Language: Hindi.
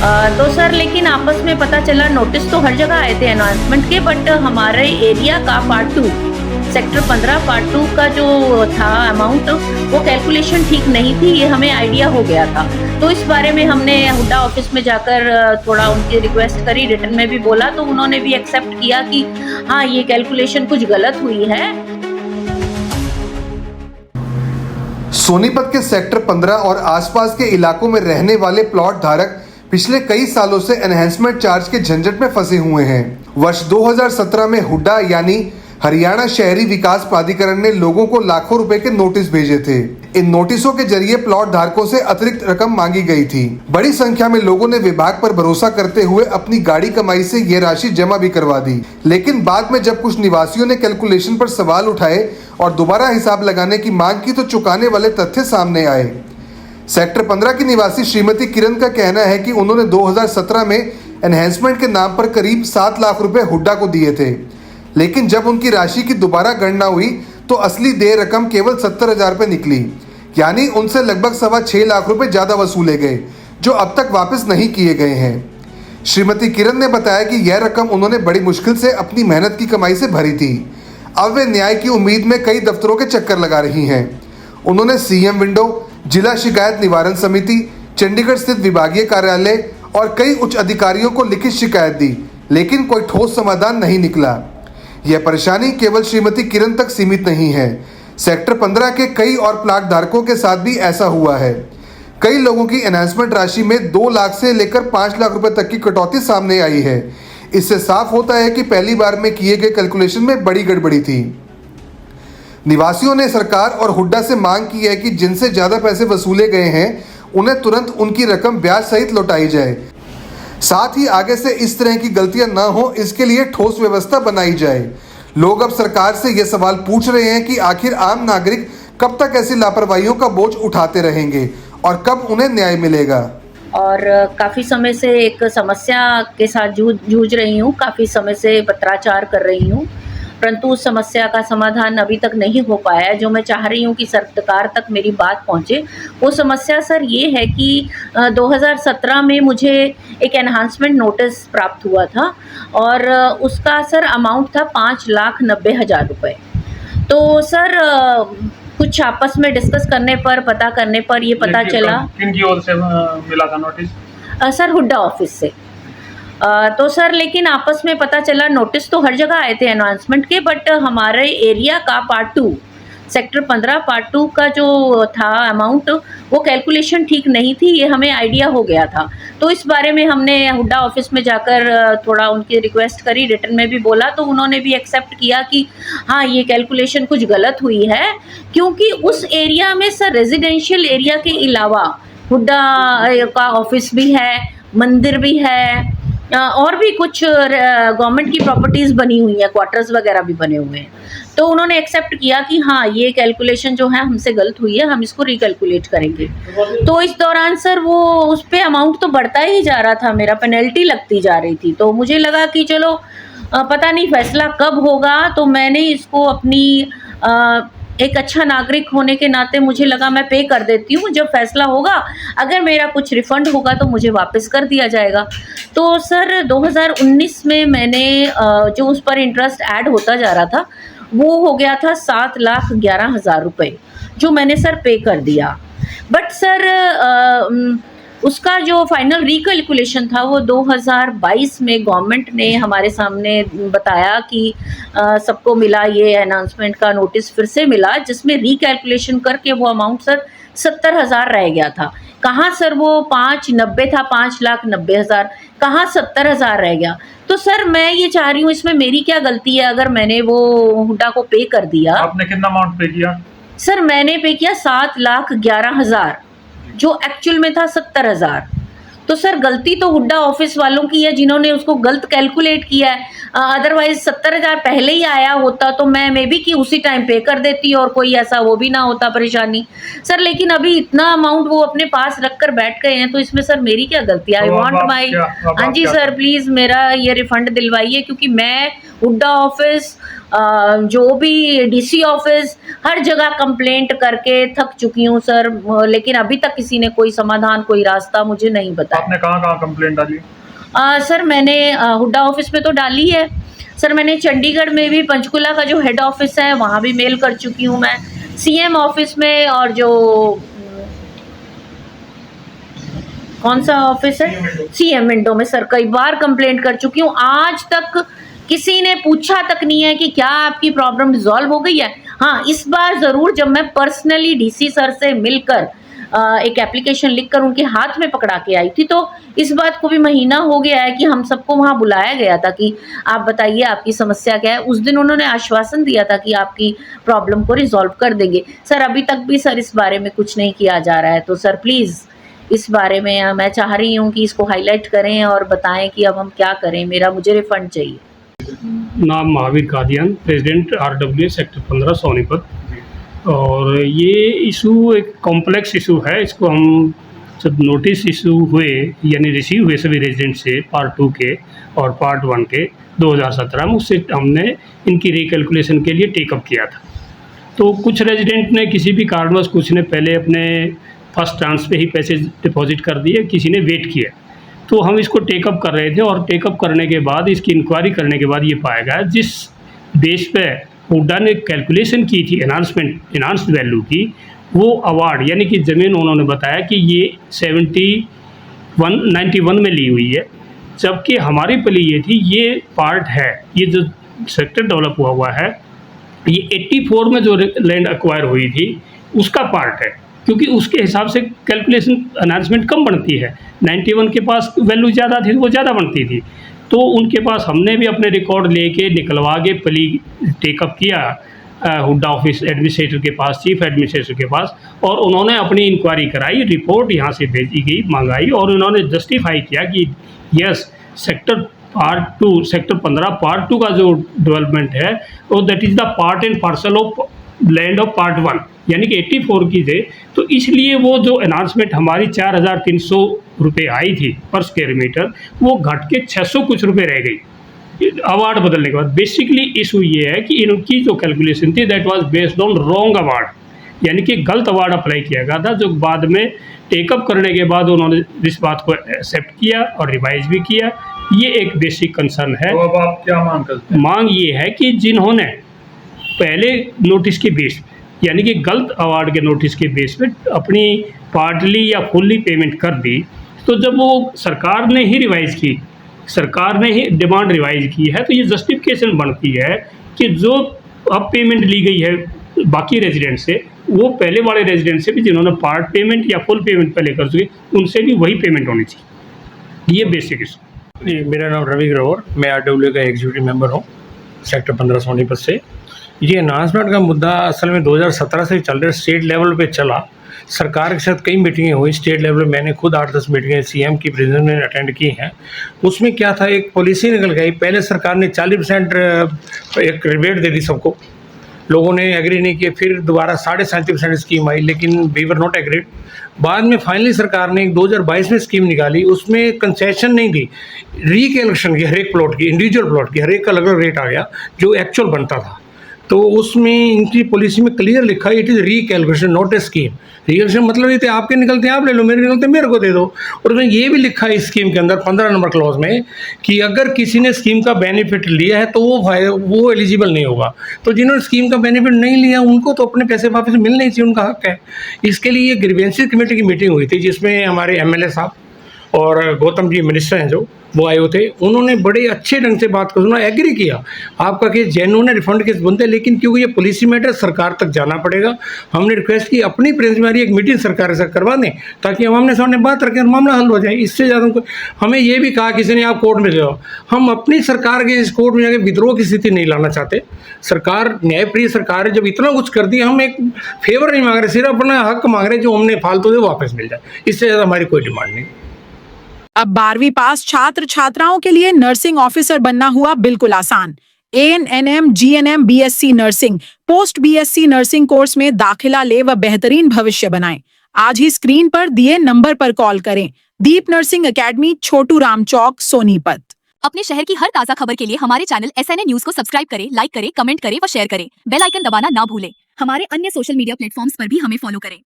तो सर लेकिन आपस में पता चला नोटिस तो हर जगह आए थे अनाउंसमेंट के, बट हमारे एरिया का पार्ट 2 सेक्टर 15 पार्ट 2 का जो था अमाउंट, वो कैलकुलेशन ठीक नहीं थी, ये हमें आइडिया हो गया था। तो इस बारे में हमने हुड्डा ऑफिस में जाकर थोड़ा उनकी रिक्वेस्ट करी, रिटर्न में भी बोला, तो उन्होंने भी एक्सेप्ट किया कि हाँ ये कैलकुलेशन कुछ गलत हुई है। सोनीपत के सेक्टर 15 और आसपास के इलाकों में रहने वाले प्लॉट धारक पिछले कई सालों से एनहेंसमेंट चार्ज के झंझट में फंसे हुए हैं। वर्ष 2017 में हुड्डा यानी हरियाणा शहरी विकास प्राधिकरण ने लोगों को लाखों रुपए के नोटिस भेजे थे। इन नोटिसों के जरिए प्लॉट धारकों से अतिरिक्त रकम मांगी गई थी। बड़ी संख्या में लोगों ने विभाग पर भरोसा करते हुए अपनी गाड़ी कमाई से ये राशि जमा भी करवा दी, लेकिन बाद में जब कुछ निवासियों ने कैलकुलेशन पर सवाल उठाए और दोबारा हिसाब लगाने की मांग की तो चुकाने वाले तथ्य सामने आए। सेक्टर 15 की निवासी श्रीमती किरण का कहना है कि उन्होंने 2017 में एनहेंसमेंट के नाम पर करीब 7 लाख रुपए हुड्डा को दिए थे, लेकिन जब उनकी राशि की दोबारा गणना हुई तो असली देय रकम केवल 70,000 रुपए निकली, यानी उनसे लगभग 6.25 लाख रुपए ज्यादा वसूले गए, जो अब तक वापस नहीं किए गए हैं। श्रीमती किरण ने बताया कि यह रकम उन्होंने बड़ी मुश्किल से अपनी मेहनत की कमाई से भरी थी। अब वे न्याय की उम्मीद में कई दफ्तरों के चक्कर लगा रही हैं। उन्होंने सीएम विंडो, जिला शिकायत निवारण समिति, चंडीगढ़ स्थित विभागीय कार्यालय और कई उच्च अधिकारियों को लिखित शिकायत दी, लेकिन कोई ठोस समाधान नहीं निकला। यह परेशानी केवल श्रीमती किरण तक सीमित नहीं है। सेक्टर 15 के कई और प्लाट धारकों के साथ भी ऐसा हुआ है। कई लोगों की एनहांसमेंट राशि में 2 लाख से लेकर 5 लाख रुपए तक की कटौती सामने आई है। इससे साफ होता है कि पहली बार में किए गए कैलकुलेशन में बड़ी गड़बड़ी थी। निवासियों ने सरकार और हुड्डा से मांग की है कि जिनसे ज्यादा पैसे वसूले गए हैं उन्हें तुरंत उनकी रकम ब्याज सहित लौटाई जाए। साथ ही आगे से इस तरह की गलतियां न हो, इसके लिए ठोस व्यवस्था बनाई जाए। लोग अब सरकार से ये सवाल पूछ रहे हैं कि आखिर आम नागरिक कब तक ऐसी लापरवाहियों का बोझ उठाते रहेंगे और कब उन्हें न्याय मिलेगा। और काफ़ी समय से एक समस्या के साथ जूझ रही हूँ, काफ़ी समय से पत्राचार कर रही हूँ, परंतु उस समस्या का समाधान अभी तक नहीं हो पाया है। जो मैं चाह रही हूँ कि सरकार तक मेरी बात पहुँचे, वो समस्या सर ये है कि 2017 में मुझे एक एनहांसमेंट नोटिस प्राप्त हुआ था और उसका सर अमाउंट था 5,90,000 रुपये। तो सर कुछ आपस में डिस्कस करने पर, पता करने पर ये पता चला। किनकी ओर से मिला था नोटिस? सर हुड्डा ऑफिस से। तो सर लेकिन आपस में पता चला नोटिस तो हर जगह आए थे अनाउंसमेंट के, बट हमारे एरिया का पार्ट 2 सेक्टर 15 पार्ट 2 का जो था अमाउंट, वो कैलकुलेशन ठीक नहीं थी, ये हमें आइडिया हो गया था। तो इस बारे में हमने हुड्डा ऑफिस में जाकर थोड़ा उनकी रिक्वेस्ट करी, रिटर्न में भी बोला, तो उन्होंने भी एक्सेप्ट किया कि हाँ ये कैलकुलेशन कुछ गलत हुई है, क्योंकि उस एरिया में सर रेजिडेंशियल एरिया के अलावा हुड्डा का ऑफिस भी है, मंदिर भी है, और भी कुछ गवर्नमेंट की प्रॉपर्टीज़ बनी हुई हैं, क्वार्टर्स वगैरह भी बने हुए हैं। तो उन्होंने एक्सेप्ट किया कि हाँ ये कैलकुलेशन जो है हमसे गलत हुई है, हम इसको रिकैलकुलेट करेंगे। तो इस दौरान सर वो उस पर अमाउंट तो बढ़ता ही जा रहा था, मेरा पेनल्टी लगती जा रही थी। तो मुझे लगा कि चलो पता नहीं फैसला कब होगा, तो मैंने इसको अपनी एक अच्छा नागरिक होने के नाते मुझे लगा मैं पे कर देती हूँ, जब फैसला होगा अगर मेरा कुछ रिफ़ंड होगा तो मुझे वापस कर दिया जाएगा। तो सर 2019 में मैंने जो उस पर इंटरेस्ट ऐड होता जा रहा था वो हो गया था 7,11,000 रुपये, जो मैंने सर पे कर दिया। बट सर उसका जो फाइनल रिकैलकुलेशन था वो 2022 में गवर्नमेंट ने हमारे सामने बताया कि सबको मिला, ये अनाउंसमेंट का नोटिस फिर से मिला, जिसमें रिकैलकुलेशन करके वो अमाउंट सर 70,000 रह गया था। कहाँ सर वो 5,90 था, 5,90,000, कहाँ 70,000 रह गया। तो सर मैं ये चाह रही हूँ इसमें मेरी क्या गलती है अगर मैंने वो हुड्डा को पे कर दिया। आपने कितना अमाउंट पे किया? सर मैंने पे किया 7,11,000, जो एक्चुअल में था 70,000। तो सर गलती तो हुड्डा ऑफिस वालों की है जिन्होंने उसको गलत कैलकुलेट किया है। अदरवाइज 70,000 पहले ही आया होता तो मैं मे बी कि उसी टाइम पे कर देती और कोई ऐसा वो भी ना होता परेशानी। सर लेकिन अभी इतना अमाउंट वो अपने पास रख कर बैठ गए हैं, तो इसमें सर मेरी क्या गलती है? आई वॉन्ट माई, हाँ जी सर प्लीज़ मेरा ये रिफंड दिलवाइए, क्योंकि मैं हुड्डा ऑफिस, जो भी डीसी ऑफिस, हर जगह कंप्लेंट करके थक चुकी हूँ सर, लेकिन अभी तक किसी ने कोई समाधान, कोई रास्ता मुझे नहीं बताया। आपने कहाँ कहाँ कंप्लेंट डाली? सर मैंने हुड्डा ऑफिस में तो डाली है सर, मैंने चंडीगढ़ में भी पंचकुला का जो हेड ऑफिस है वहाँ भी मेल कर चुकी हूँ मैं, सीएम ऑफिस में, और जो कौन सा ऑफिस है, सीएम विंडो में सर कई बार कंप्लेंट कर चुकी हूँ। आज तक किसी ने पूछा तक नहीं है कि क्या आपकी प्रॉब्लम रिजॉल्व हो गई है। हाँ, इस बार ज़रूर जब मैं पर्सनली डीसी सर से मिलकर एक एप्लीकेशन लिखकर उनके हाथ में पकड़ा के आई थी, तो इस बात को भी महीना हो गया है कि हम सबको वहाँ बुलाया गया था कि आप बताइए आपकी समस्या क्या है। उस दिन उन्होंने आश्वासन दिया था कि आपकी प्रॉब्लम को रिजॉल्व कर देंगे। सर अभी तक भी सर इस बारे में कुछ नहीं किया जा रहा है, तो सर प्लीज़ इस बारे में मैं चाह रही हूँ कि इसको हाईलाइट करें और बताएं कि अब हम क्या करें, मुझे रिफंड चाहिए। नाम Mahavir Kadian, president RWA sector 15 Sonipat. और ये इशू एक कॉम्प्लेक्स इशू है। इसको हम जब नोटिस इशू हुए यानी रिसीव हुए सभी रेजिडेंट से पार्ट 2 के और पार्ट 1 के 2017 में, उससे हमने इनकी रिकैलकुलेशन के लिए टेकअप किया था। तो कुछ रेजिडेंट ने किसी भी कारणवश, कुछ ने पहले अपने फर्स्ट ट्रांस पे ही पैसे डिपॉजिट कर दिए, किसी ने वेट किया। तो हम इसको टेकअप कर रहे थे और टेकअप करने के बाद, इसकी इंक्वायरी करने के बाद ये पाया गया जिस बेस पे हुड्डा ने कैलकुलेशन की थी एनहांस्ड वैल्यू की, वो अवार्ड यानी कि ज़मीन उन्होंने बताया कि ये 91 में ली हुई है, जबकि हमारी प्ले ये थी ये पार्ट है, ये जो सेक्टर डेवलप हुआ है ये 84 में जो लैंड एक्वायर हुई थी उसका पार्ट है, क्योंकि उसके हिसाब से कैलकुलेशन एनहांसमेंट कम बनती है। 91 के पास वैल्यू ज़्यादा थी, वो ज़्यादा बनती थी। तो उनके पास हमने भी अपने रिकॉर्ड लेके निकलवा के प्ली टेकअप किया हुड्डा ऑफिस एडमिनिस्ट्रेटर के पास, चीफ एडमिनिस्ट्रेटर के पास, और उन्होंने अपनी इंक्वायरी कराई, रिपोर्ट यहाँ से भेजी गई, मंगाई, और उन्होंने जस्टिफाई किया कि यस सेक्टर 15 पार्ट 2 का जो डेवलपमेंट है वो that is the part and parcel of land of part 1 यानी कि 84 की थे। तो इसलिए वो जो एनहांसमेंट हमारी 4,300 रुपये आई थी पर स्क्वायर मीटर, वो घट के 600 कुछ रुपये रह गई अवार्ड बदलने के बाद। बेसिकली इशू ये है कि इनकी जो कैलकुलेशन थी that was based on wrong award, यानी कि गलत अवार्ड अप्लाई किया गया था, जो बाद में टेकअप करने के बाद उन्होंने इस बात को एक्सेप्ट किया और रिवाइज भी किया। ये एक बेसिक कंसर्न है। तो अब आप क्या मांग करते हैं? मांग ये है कि जिन्होंने पहले नोटिस के बेस यानी कि गलत अवार्ड के नोटिस के बेस पे अपनी पार्टली या फुल्ली पेमेंट कर दी, तो जब वो सरकार ने ही रिवाइज की, सरकार ने ही डिमांड रिवाइज की है, तो ये जस्टिफिकेशन बनती है कि जो अब पेमेंट ली गई है बाकी रेजिडेंट से, वो पहले वाले रेजिडेंट से भी जिन्होंने पार्ट पेमेंट या फुल पेमेंट पहले कर चुके, उनसे भी वही पेमेंट होनी चाहिए। ये बेसिक इशू। जी, मेरा नाम रवि ग्रोवर, मैं RWA का एग्जीक्यूटिव मेंबर हूँ सेक्टर 15 सोनीपत से। ये अनाउंसमेंट का मुद्दा असल में 2017 से चल रहा है, स्टेट लेवल पे चला। सरकार के साथ कई मीटिंगें हुई स्टेट लेवल में, मैंने खुद 8-10 मीटिंगें CM की प्रेजेंस में अटेंड की हैं। उसमें क्या था, एक पॉलिसी निकल गई। पहले सरकार ने 40% एक रिबेट दे दी सबको, लोगों ने एग्री नहीं किए। फिर दोबारा 37.5% स्कीम आई, लेकिन वी वर नॉट एग्रीड। बाद में फाइनली सरकार ने 2022 में स्कीम निकाली, उसमें कंसेशन नहीं दी, रिकैलकुलेशन की हर एक प्लॉट की, इंडिविजुअल प्लॉट की हर एक का अलग अलग रेट आ गया जो एक्चुअल बनता था। तो उसमें इनकी पॉलिसी में क्लियर लिखा है it is recalculation not a scheme. Recalculation मतलब ये थे आपके निकलते हैं आप ले लो, मेरे निकलते हैं मेरे को दे दो। और उसमें ये भी लिखा है इस स्कीम के अंदर 15 नंबर क्लॉज में कि अगर किसी ने स्कीम का बेनिफिट लिया है तो वो एलिजिबल नहीं होगा। तो जिन्होंने स्कीम का बेनिफिट नहीं लिया उनको तो अपने पैसे वापस मिलने ही चाहिए, उनका हक है। इसके लिए ग्रीवेंसेस कमेटी की मीटिंग हुई थी जिसमें हमारे MLA साहब और गौतम जी मिनिस्टर हैं जो वो आए हुए थे। उन्होंने बड़े अच्छे ढंग से बात कर सुना, एग्री किया आपका केस जेन्युइन है, रिफंड केस बनते हैं, लेकिन क्योंकि ये पॉलिसी मैटर सरकार तक जाना पड़ेगा। हमने रिक्वेस्ट की अपनी प्रेस में एक मीटिंग सरकार से करवा दें ताकि हम आमने सामने बात रखें और मामला हल हो जाए। इससे ज़्यादा उनको हमें ये भी कहा किसी ने आप कोर्ट में जाओ, हम अपनी सरकार के इस कोर्ट में जाकर विद्रोह की स्थिति नहीं लाना चाहते। सरकार न्यायप्रिय सरकार है, जब इतना कुछ कर दिया हम एक फेवर नहीं मांग रहे, सिर्फ अपना हक मांग रहे जो हमने फालतू से वापस मिल जाए। इससे ज़्यादा हमारी कोई डिमांड नहीं। अब 12वीं पास छात्र छात्राओं के लिए नर्सिंग ऑफिसर बनना हुआ बिल्कुल आसान। ANNM GNM BSc nursing, post BSc nursing course में दाखिला ले व बेहतरीन भविष्य बनाएं। आज ही स्क्रीन पर दिए नंबर पर कॉल करें। दीप नर्सिंग एकेडमी, छोटू राम चौक, सोनीपत। अपने शहर की हर ताज़ा खबर के लिए हमारे चैनल SNA न्यूज़ को सब्सक्राइब करें, लाइक करें, कमेंट करें व शेयर करें। बेल आइकन दबाना ना भूलें। हमारे अन्य सोशल मीडिया प्लेटफॉर्म्स पर भी हमें फॉलो करें।